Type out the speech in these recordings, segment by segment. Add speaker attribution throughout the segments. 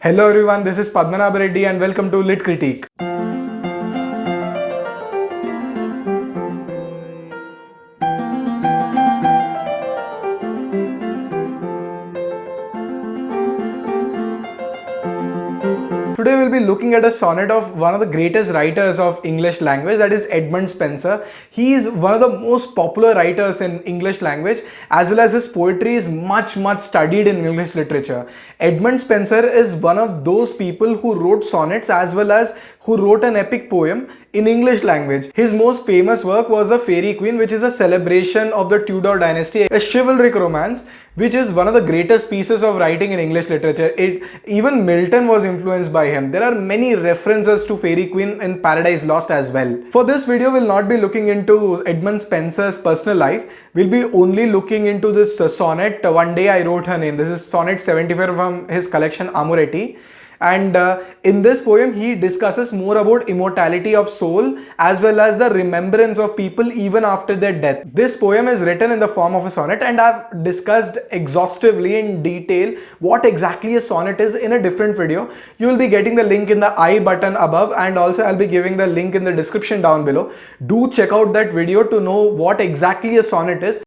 Speaker 1: Hello everyone, this is Amoretti and welcome to Lit Critique. Today we'll be looking at a sonnet of one of the greatest writers of English language, that is Edmund Spenser. He is one of the most popular writers in English language, as well as his poetry is much studied in English literature. Edmund Spenser is one of those people who wrote sonnets as well as who wrote an epic poem in English language. His most famous work was the Faerie Queene, which is a celebration of the Tudor Dynasty, a chivalric romance, which is one of the greatest pieces of writing in English literature. Even Milton was influenced by him. There are many references to Faerie Queene in Paradise Lost as well. For this video, we'll not be looking into Edmund Spenser's personal life. We'll be only looking into this sonnet, One Day I Wrote Her Name. This is sonnet 75 from his collection Amoretti. And in this poem, he discusses more about immortality of soul as well as the remembrance of people even after their death. This poem is written in the form of a sonnet, and I've discussed exhaustively in detail what exactly a sonnet is in a different video. You will be getting the link in the I button above, and also I'll be giving the link in the description down below. Do check out that video to know what exactly a sonnet is.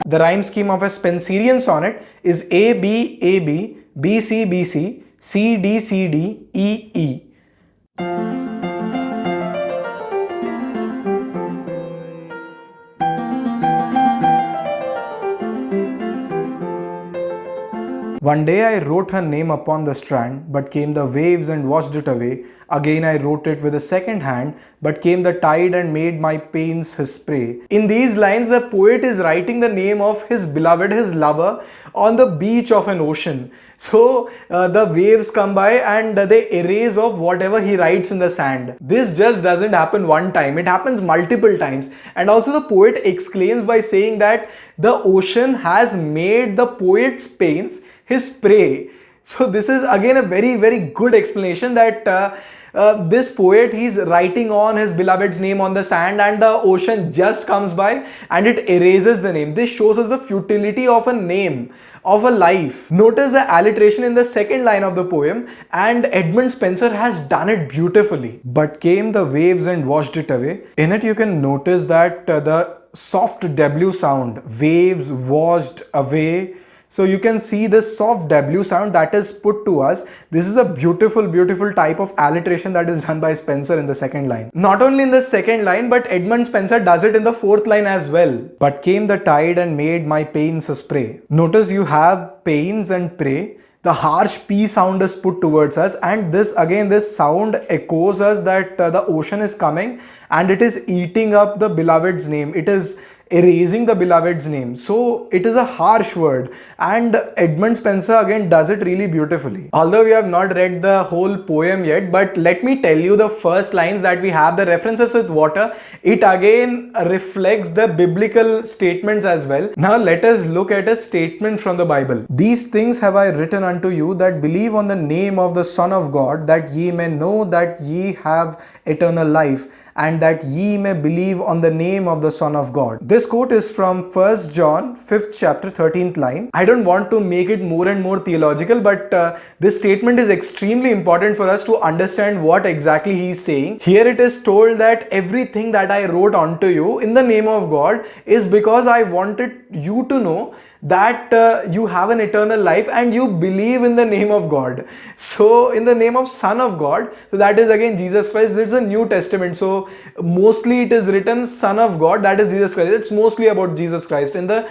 Speaker 1: The rhyme scheme of a Spenserian sonnet is A B A B, B C B C, C D C D, E E. One day I wrote her name upon the strand, but came the waves and washed it away. Again I wrote it with a second hand, but came the tide and made my pains his prey. In these lines, the poet is writing the name of his beloved, his lover, on the beach of an ocean. So the waves come by and they erase off whatever he writes in the sand. This just doesn't happen one time, it happens multiple times. And also the poet exclaims by saying that the ocean has made the poet's pains his prey. So this is again a very good explanation that this poet, he's writing on his beloved's name on the sand, and the ocean just comes by and it erases the name. This shows us the futility of a name, of a life. Notice the alliteration in the second line of the poem, and Edmund Spenser has done it beautifully. But came the waves and washed it away. In it you can notice that the soft W sound, waves washed away. So you can see this soft W sound that is put to us. This is a beautiful type of alliteration that is done by Spenser in the second line. Not only in the second line, but Edmund Spenser does it in the fourth line as well. But came the tide and made my pains a spray. Notice you have pains and prey. The harsh P sound is put towards us, and this sound echoes us that the ocean is coming and it is eating up the beloved's name. It is erasing the beloved's name. So it is a harsh word, and Edmund Spenser again does it really beautifully. Although we have not read the whole poem yet, but let me tell you the first lines that we have, the references with water, it again reflects the biblical statements as well. Now let us look at a statement from the Bible. These things have I written unto you that believe on the name of the Son of God, that ye may know that ye have eternal life, and that ye may believe on the name of the Son of God. This quote is from 1 John 5th chapter 13th line. I don't want to make it more and more theological, but this statement is extremely important for us to understand what exactly he is saying. Here it is told that everything that I wrote unto you in the name of God is because I wanted you to know that you have an eternal life and you believe in the name of God. So in the name of Son of God, so that is again Jesus Christ. It's a New Testament, so mostly it is written Son of God, that is Jesus Christ. It's mostly about Jesus Christ in the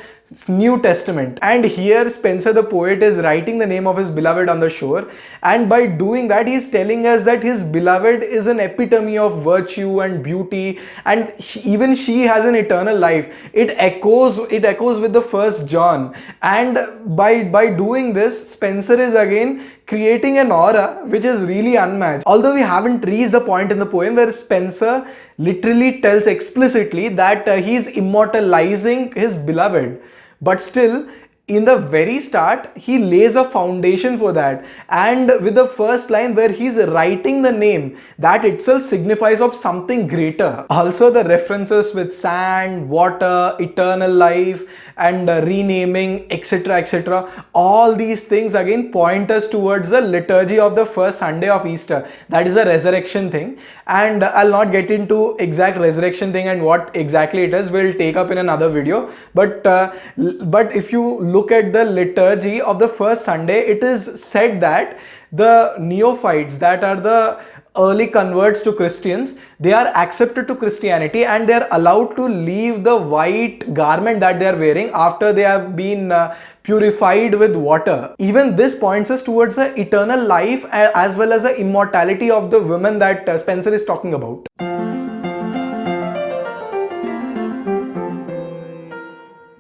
Speaker 1: New Testament. And here Spenser the poet is writing the name of his beloved on the shore, and by doing that he is telling us that his beloved is an epitome of virtue and beauty, and even she has an eternal life. It echoes with the 1 John, and by doing this, Spenser is again creating an aura which is really unmatched. Although we haven't reached the point in the poem where Spenser literally tells explicitly that he is immortalizing his beloved, but still in the very start, he lays a foundation for that. And with the first line where he's writing the name, that itself signifies of something greater. Also, the references with sand, water, eternal life, and renaming, etc., etc., all these things again point us towards the liturgy of the first Sunday of Easter. That is a resurrection thing, and I'll not get into exact resurrection thing and what exactly it is. We'll take up in another video. But if you look at the liturgy of the first Sunday, it is said that the neophytes, that are the early converts to Christians, they are accepted to Christianity and they are allowed to leave the white garment that they are wearing after they have been purified with water. Even this points us towards the eternal life as well as the immortality of the women that Spenser is talking about.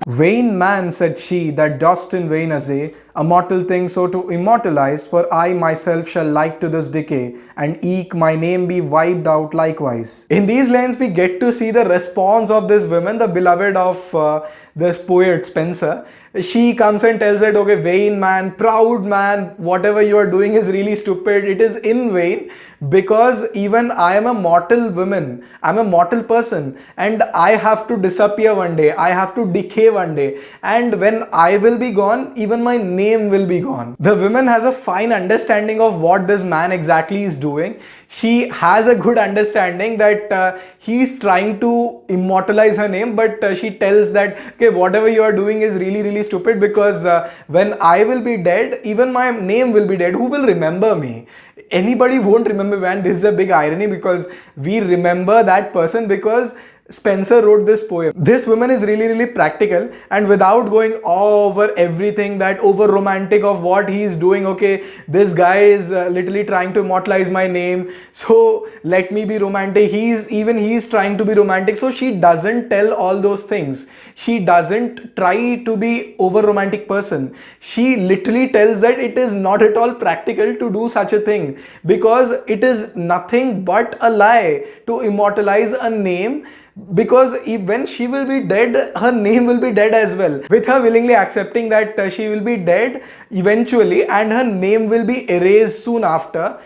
Speaker 1: Vain man, said she, that dost in vain essay a mortal thing so to immortalize, for I myself shall like to this decay, and eke my name be wiped out likewise. In these lines, we get to see the response of this woman, the beloved of this poet Spenser. She comes and tells that, okay, vain man, proud man, whatever you are doing is really stupid. It is in vain, because even I am a mortal woman, I'm a mortal person, and I have to disappear one day, I have to decay one day, and when I will be gone, even my name will be gone. The woman has a fine understanding of what this man exactly is doing. She has a good understanding that he is trying to immortalize her name, but she tells that, okay, whatever you are doing is really, really stupid, because when I will be dead, even my name will be dead. Who will remember me? Anybody won't remember, man. This is a big irony, because we remember that person because Spenser wrote this poem. This woman is really, really practical, and without going all over everything, that over romantic of what he is doing. Okay, this guy is literally trying to immortalize my name, so let me be romantic. He's trying to be romantic. So she doesn't tell all those things. She doesn't try to be over romantic person. She literally tells that it is not at all practical to do such a thing, because it is nothing but a lie to immortalize a name, because when she will be dead, her name will be dead as well. With her willingly accepting that she will be dead eventually and her name will be erased soon after,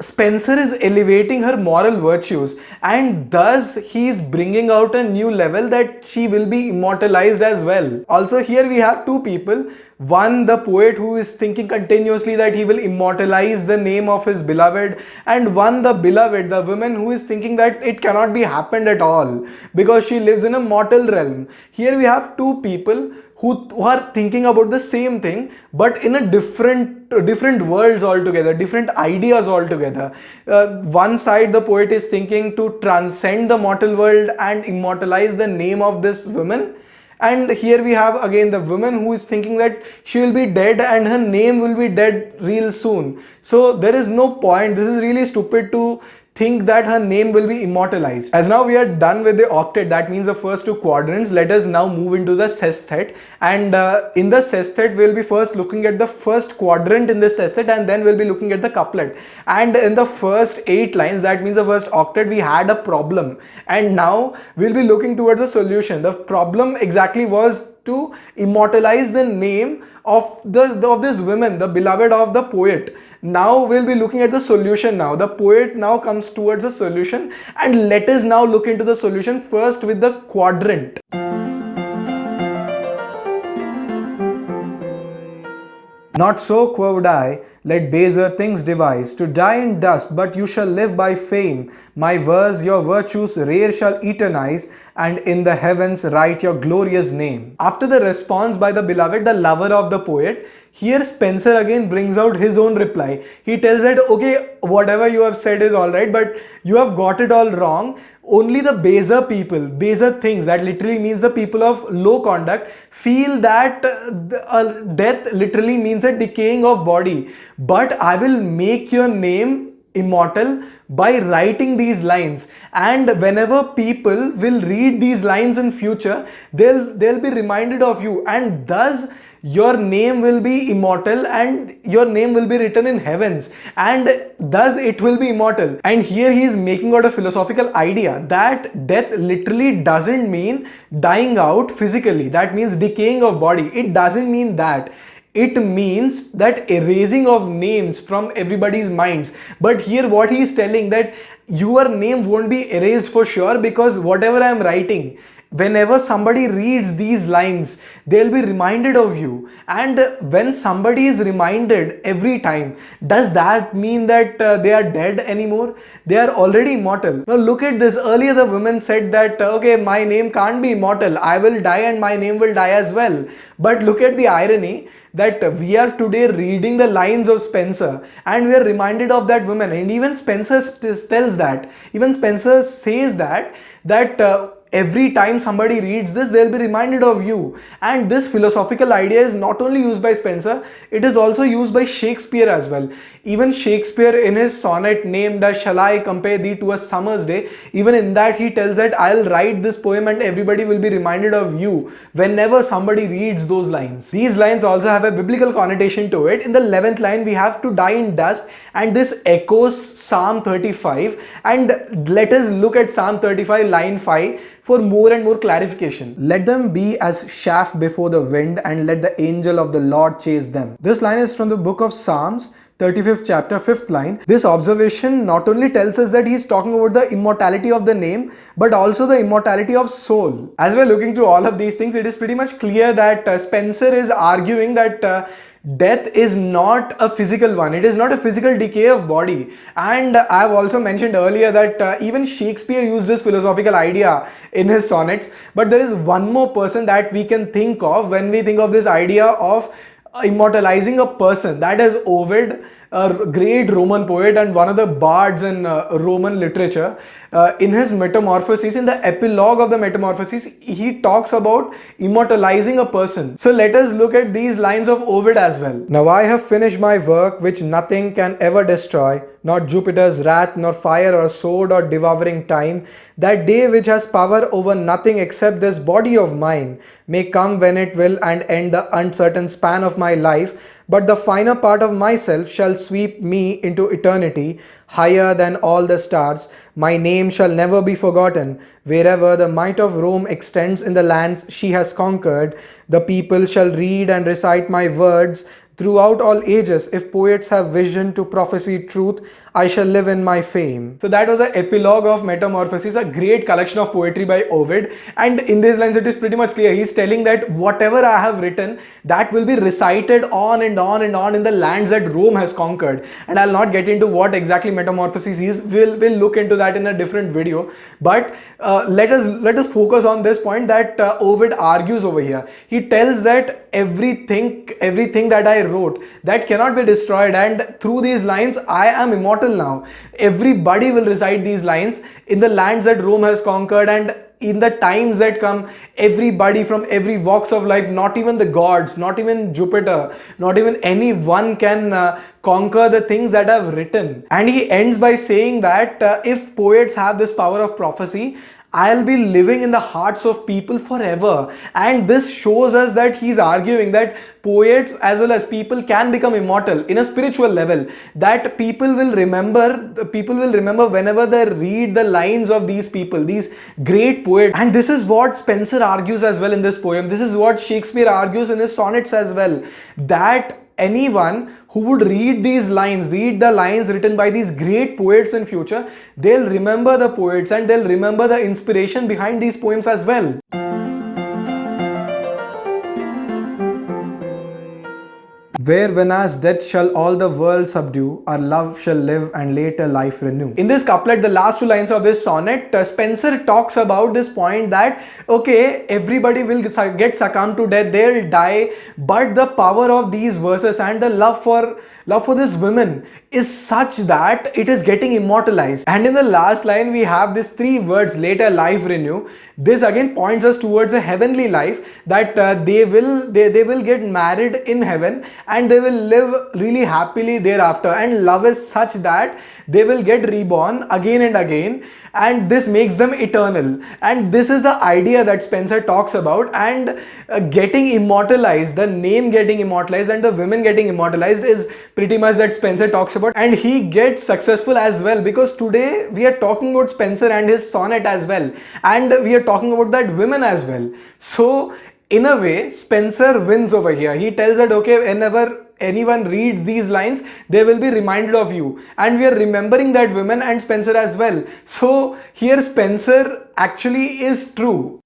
Speaker 1: Spenser is elevating her moral virtues, and thus he is bringing out a new level that she will be immortalized as well. Also, here we have two people. One, the poet, who is thinking continuously that he will immortalize the name of his beloved, and one, the beloved, the woman, who is thinking that it cannot be happened at all because she lives in a mortal realm. Here we have two people who are thinking about the same thing, but in a different worlds altogether, different ideas altogether. One side, the poet is thinking to transcend the mortal world and immortalize the name of this woman. And here we have again the woman who is thinking that she will be dead and her name will be dead real soon. So there is no point. This is really stupid to think that her name will be immortalized. As now we are done with the octet, that means the first two quadrants, let us now move into the sestet. And in the sestet, we'll be first looking at the first quadrant in the sestet, and then we'll be looking at the couplet. And in the first 8 lines, that means the first octet, we had a problem. And now we'll be looking towards a solution. The problem exactly was to immortalize the name of this woman, the beloved of the poet. Now we'll be looking at the solution now. The poet now comes towards a solution, and let us now look into the solution first with the quadrant. Not so, quoth I, let baser things devise, to die in dust, but you shall live by fame. My verse your virtues rare shall eternize, and in the heavens write your glorious name. After the response by the beloved, the lover of the poet, here Spenser again brings out his own reply. He tells that, okay, whatever you have said is alright, but you have got it all wrong. Only the baser people, baser things, that literally means the people of low conduct, feel that death literally means a decaying of body. But I will make your name immortal by writing these lines. And whenever people will read these lines in future, they'll be reminded of you, and thus your name will be immortal and your name will be written in heavens, and thus it will be immortal. And here he is making out a philosophical idea that death literally doesn't mean dying out physically, that means decaying of body. It doesn't mean that. It means that erasing of names from everybody's minds. But here what he is telling, that your names won't be erased for sure, because whatever I am writing, whenever somebody reads these lines, they'll be reminded of you. And when somebody is reminded every time, does that mean that they are dead anymore? They are already immortal. Now look at this. Earlier the woman said that okay, my name can't be immortal, I will die and my name will die as well. But look at the irony, that we are today reading the lines of Spenser and we are reminded of that woman. And even Spenser tells that, even Spenser says that every time somebody reads this, they'll be reminded of you. And this philosophical idea is not only used by Spenser, it is also used by Shakespeare as well. Even Shakespeare, in his sonnet named as Shall I Compare Thee to a Summer's Day, even in that he tells that I'll write this poem and everybody will be reminded of you whenever somebody reads those lines. These lines also have a biblical connotation to it. In the 11th line, we have to die in dust, and this echoes Psalm 35. And let us look at Psalm 35 line 5 for more and more clarification. Let them be as chaff before the wind, and let the angel of the Lord chase them. This line is from the book of Psalms, 35th chapter, 5th line. This observation not only tells us that he is talking about the immortality of the name, but also the immortality of soul. As we're looking through all of these things, it is pretty much clear that Spenser is arguing that death is not a physical one. It is not a physical decay of body. And I have also mentioned earlier that even Shakespeare used this philosophical idea in his sonnets. But there is one more person that we can think of when we think of this idea of immortalizing a person. That is Ovid, a great Roman poet and one of the bards in Roman literature. In his Metamorphoses, in the epilogue of the Metamorphoses, he talks about immortalizing a person. So let us look at these lines of Ovid as well. Now I have finished my work which nothing can ever destroy, not Jupiter's wrath, nor fire or sword or devouring time. That day which has power over nothing except this body of mine may come when it will and end the uncertain span of my life. But the finer part of myself shall sweep me into eternity, higher than all the stars. My name shall never be forgotten. Wherever the might of Rome extends in the lands she has conquered, the people shall read and recite my words throughout all ages. If poets have vision to prophesy truth, I shall live in my fame. So that was the epilogue of Metamorphoses, a great collection of poetry by Ovid. And in these lines, it is pretty much clear. He's telling that whatever I have written, that will be recited on and on and on in the lands that Rome has conquered. And I'll not get into what exactly Metamorphoses is. We'll look into that in a different video. But let us focus on this point that Ovid argues over here. He tells that everything that I wrote, that cannot be destroyed, and through these lines I am immortal now. Everybody will recite these lines in the lands that Rome has conquered, and in the times that come, everybody from every walks of life, not even the gods, not even Jupiter, not even anyone can conquer the things that I've written. And he ends by saying that if poets have this power of prophecy, I'll be living in the hearts of people forever. And this shows us that he's arguing that poets as well as people can become immortal in a spiritual level, that people will remember whenever they read the lines of these people, these great poets. And this is what Spenser argues as well in this poem. This is what Shakespeare argues in his sonnets as well, that anyone who would read these lines, read the lines written by these great poets in future, they'll remember the poets and they'll remember the inspiration behind these poems as well. Where when as death shall all the world subdue, our love shall live and later life renew. In this couplet, the last two lines of this sonnet, Spenser talks about this point that, okay, everybody will get succumbed to death, they'll die, but the power of these verses and the love for love for this woman is such that it is getting immortalized. And in the last line, we have these three words, later life renew. This again points us towards a heavenly life, that they will get married in heaven and they will live really happily thereafter. And love is such that they will get reborn again and again, and this makes them eternal. And this is the idea that Spenser talks about. And getting immortalized, the name getting immortalized and the women getting immortalized is pretty much that Spenser talks about. And he gets successful as well, because today we are talking about Spenser and his sonnet as well, and we are talking about that women as well. So in a way, Spenser wins over here. He tells that, okay, whenever anyone reads these lines, they will be reminded of you, and we are remembering that women and Spenser as well. So here Spenser actually is true.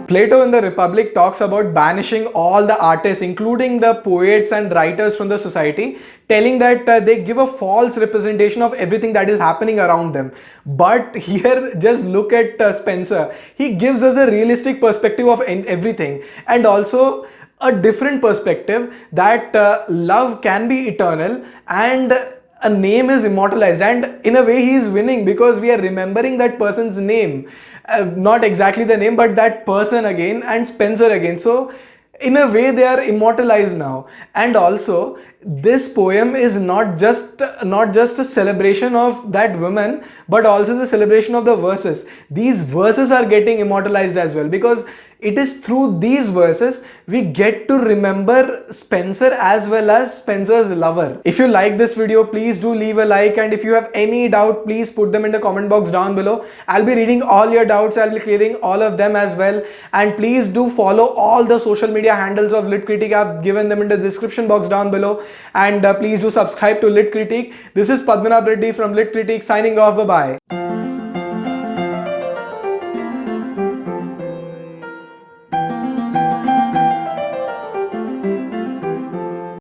Speaker 1: Plato in the Republic talks about banishing all the artists, including the poets and writers, from the society, telling that they give a false representation of everything that is happening around them. But here, just look at Spenser. He gives us a realistic perspective of everything, and also a different perspective that love can be eternal and a name is immortalized. And in a way, he is winning, because we are remembering that person's name. Not exactly the name, but that person again, and Spenser again. So in a way, they are immortalized now. And also, this poem is not just a celebration of that woman, but also the celebration of the verses. These verses are getting immortalized as well, because it is through these verses we get to remember Spenser as well as Spenser's lover. If you like this video, please do leave a like, and if you have any doubt, please put them in the comment box down below. I'll be reading all your doubts, I'll be clearing all of them as well. And please do follow all the social media handles of Lit Critique. I've given them in the description box down below. And please do subscribe to Lit Critique. This is Padmanabh Reddy from Lit Critique signing off. Bye bye.